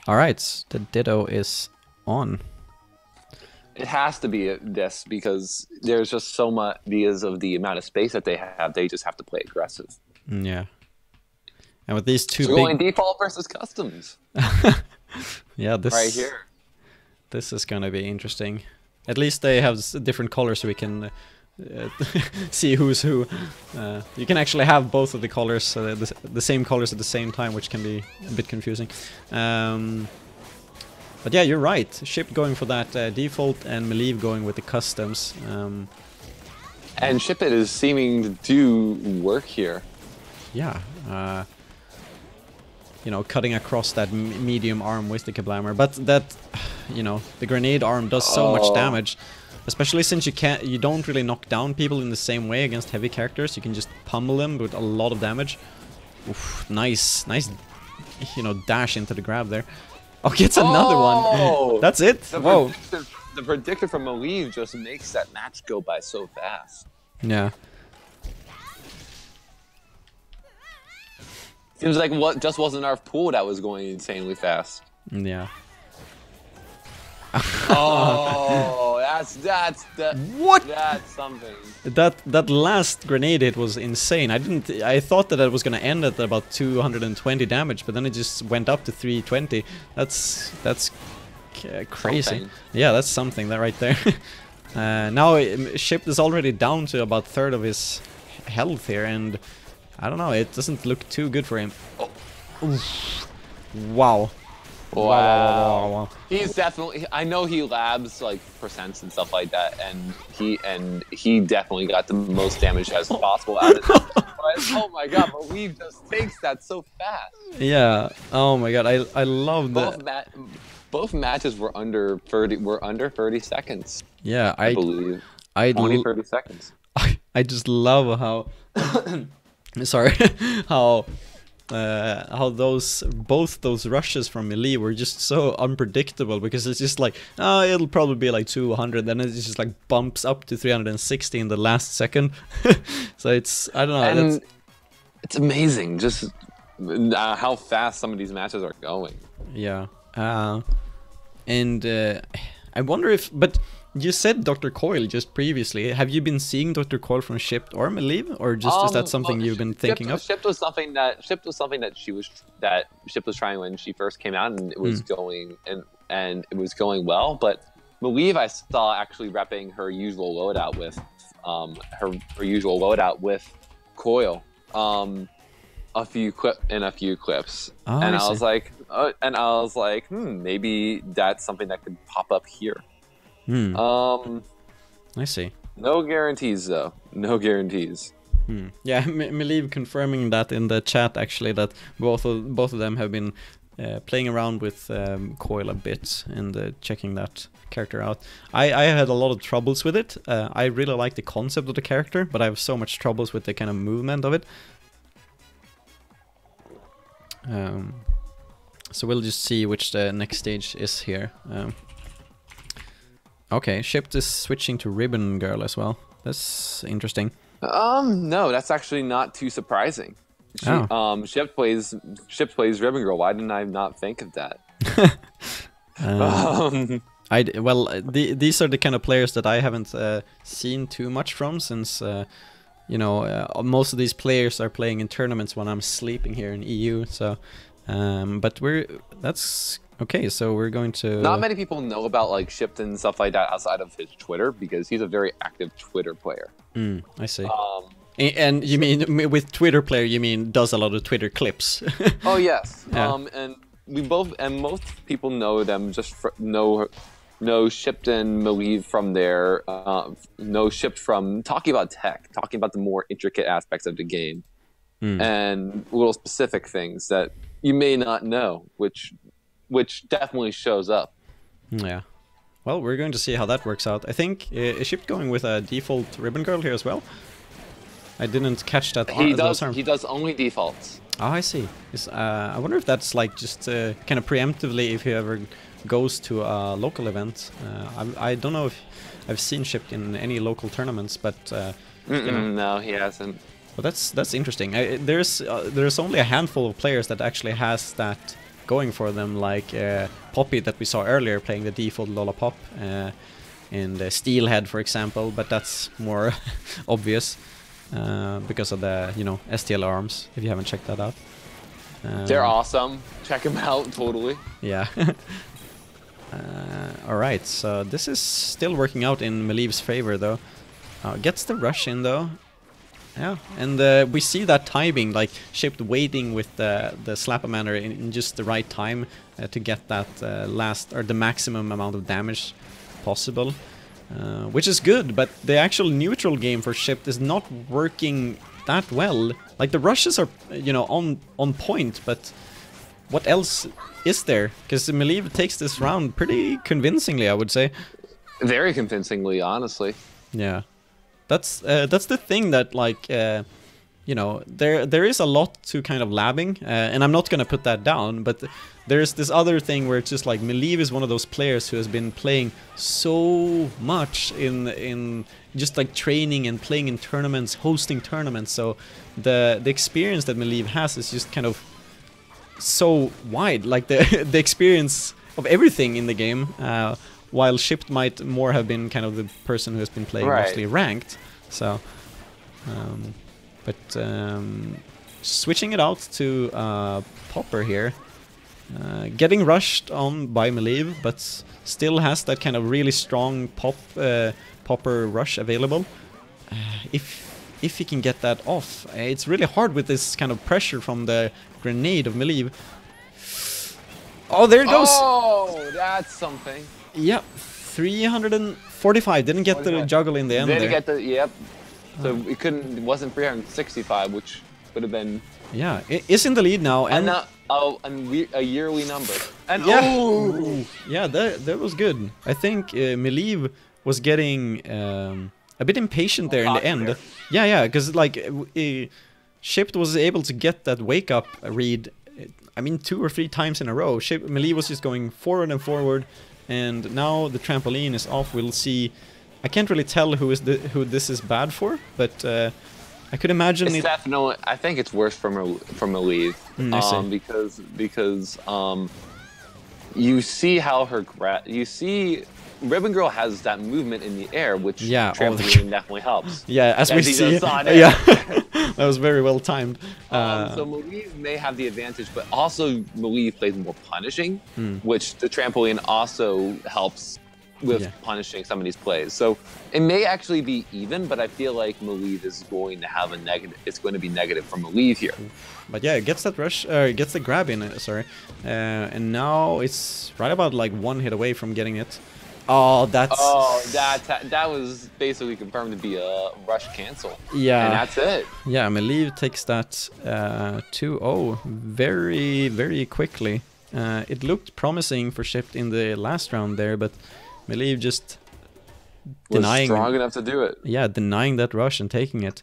All right, the Ditto is on. It has to be this because there's just so much because of the amount of space that they have. They just have to play aggressive. Yeah. And with these two so going default versus customs. Yeah, this right here. This is gonna be interesting. At least they have different colors, so we can see who's who. You can actually have both of the colors, the same colors at the same time, which can be a bit confusing. But yeah, you're right. Shipt going for that default, and Mileve going with the customs. And Shipt is seeming to do work here. Yeah. You know, cutting across that medium arm with the Kablammer, but that, you know, the grenade arm does so much damage, especially since you don't really knock down people in the same way against heavy characters. You can just pummel them with a lot of damage. Oof, nice, you know, dash into the grab there. Oh, gets another one. That's it. Whoa. The predictor from Mileve just makes that match go by so fast. Yeah. Seems like what just wasn't our pool that was going insanely fast. Yeah. Oh, that's what? That's something. That last grenade hit was insane. I thought that it was gonna end at about 220 damage, but then it just went up to 320. That's crazy. Something. Yeah, that's something that right there. Now Shipt is already down to about third of his health here, and I don't know, it doesn't look too good for him. Oh. Wow. Wow. He's definitely, I know he labs like percents and stuff like that, and he definitely got the most damage as possible out of it. But, oh my god, Mileve just takes that so fast. Yeah. Oh my god, I love that. Both matches were under 30 seconds. Yeah, I believe. 30 seconds. I just love how sorry, how both those rushes from Mileve were just so unpredictable, because it's just like, oh, it'll probably be like 200, then it just like bumps up to 360 in the last second. So it's, I don't know. And it's amazing just how fast some of these matches are going. Yeah. And I wonder if, but you said Dr. Coil just previously. Have you been seeing Dr. Coil from Shipt or Mileve, or just is that something you've been thinking of? Shipt was something that Shipt was trying when she first came out, and it was going and it was going well. But Mileve, I saw actually repping her usual loadout with Coil a few clips, Oh, and I was like, maybe that's something that could pop up here. I see. No guarantees though. No guarantees. Yeah, Mileve confirming that in the chat actually, that both of them have been playing around with Coil a bit and checking that character out. I had a lot of troubles with it. I really like the concept of the character, but I have so much troubles with the kind of movement of it. So we'll just see which the next stage is here. Okay, Shipt is switching to Ribbon Girl as well. That's interesting. No, that's actually not too surprising. Shipt plays Ribbon Girl. Why didn't I not think of that? These are the kind of players that I haven't seen too much from, since you know, most of these players are playing in tournaments when I'm sleeping here in EU. So, but that's okay. So we're going to. Not many people know about like Shipt and stuff like that outside of his Twitter, because he's a very active Twitter player. I see. And you mean with Twitter player, you mean does a lot of Twitter clips? Oh yes. Yeah. And most people know them just know Shipt and Mileve from their know Shipt from talking about tech, talking about the more intricate aspects of the game, and little specific things that you may not know, which definitely shows up. Yeah. Well, we're going to see how that works out. I think is Shipt going with a default Ribbon Girl here as well? I didn't catch that. He does only defaults. Oh, I see. I wonder if that's like just kind of preemptively if he ever goes to a local event. I don't know if I've seen Shipt in any local tournaments, but you know. No, he hasn't. But that's interesting. There's only a handful of players that actually has that going for them, like Poppy that we saw earlier playing the default Lollapop, and Steelhead, for example, but that's more obvious because of the, you know, STL arms, if you haven't checked that out. They're awesome. Check them out, totally. Yeah. Alright, so this is still working out in Mileve's favor, though. Gets the rush in, though. Yeah, and we see that timing, like Shipt waiting with the Slap-a-Manner in just the right time to get that the maximum amount of damage possible, which is good. But the actual neutral game for Shipt is not working that well. Like the rushes are, you know, on point, but what else is there? Because Mileve takes this round pretty convincingly, I would say. Very convincingly, honestly. Yeah. That's the thing that, like, you know, there is a lot to kind of labbing, and I'm not gonna put that down, but there's this other thing where it's just like Mileve is one of those players who has been playing so much in just like training and playing in tournaments, hosting tournaments, so the experience that Mileve has is just kind of so wide, like the experience of everything in the game. While Shipt might more have been kind of the person who has been playing mostly ranked. So, switching it out to Popper here. Getting rushed on by Mileve, but still has that kind of really strong Popper rush available. If he can get that off. It's really hard with this kind of pressure from the grenade of Mileve. Oh, there it goes! Oh, that's something. Yeah, 345. Didn't get the juggle in the end. Didn't get the, yep. So it couldn't. It wasn't 365, which would have been. Yeah, it is in the lead now, and a yearly number. And yeah, oh, yeah, that was good. I think Mileve was getting a bit impatient there in the end. There. Yeah, because like Shipt was able to get that wake up read. I mean, 2 or 3 times in a row. Mileve was just going forward and forward. And now the trampoline is off. We'll see. I can't really tell who this is bad for, but I could imagine it's definitely. I think it's worse for Mileve, because you see how her Ribbon Girl has that movement in the air, which trampoline definitely helps. Yeah, as we see. Yeah, that was very well timed. So Mileve may have the advantage, but also Mileve plays more punishing, which the trampoline also helps with punishing some of these plays. So it may actually be even, but I feel like Mileve is going to have a negative. It's going to be negative for Mileve here. But yeah, it gets that rush, gets the grab in. Sorry, and now it's right about like 1 hit away from getting it. Oh, that's... Oh, that was basically confirmed to be a rush cancel. Yeah. And that's it. Yeah, Mileve takes that 2-0 very, very quickly. It looked promising for Shipt in the last round there, but Mileve just was strong enough to do it. Yeah, denying that rush and taking it.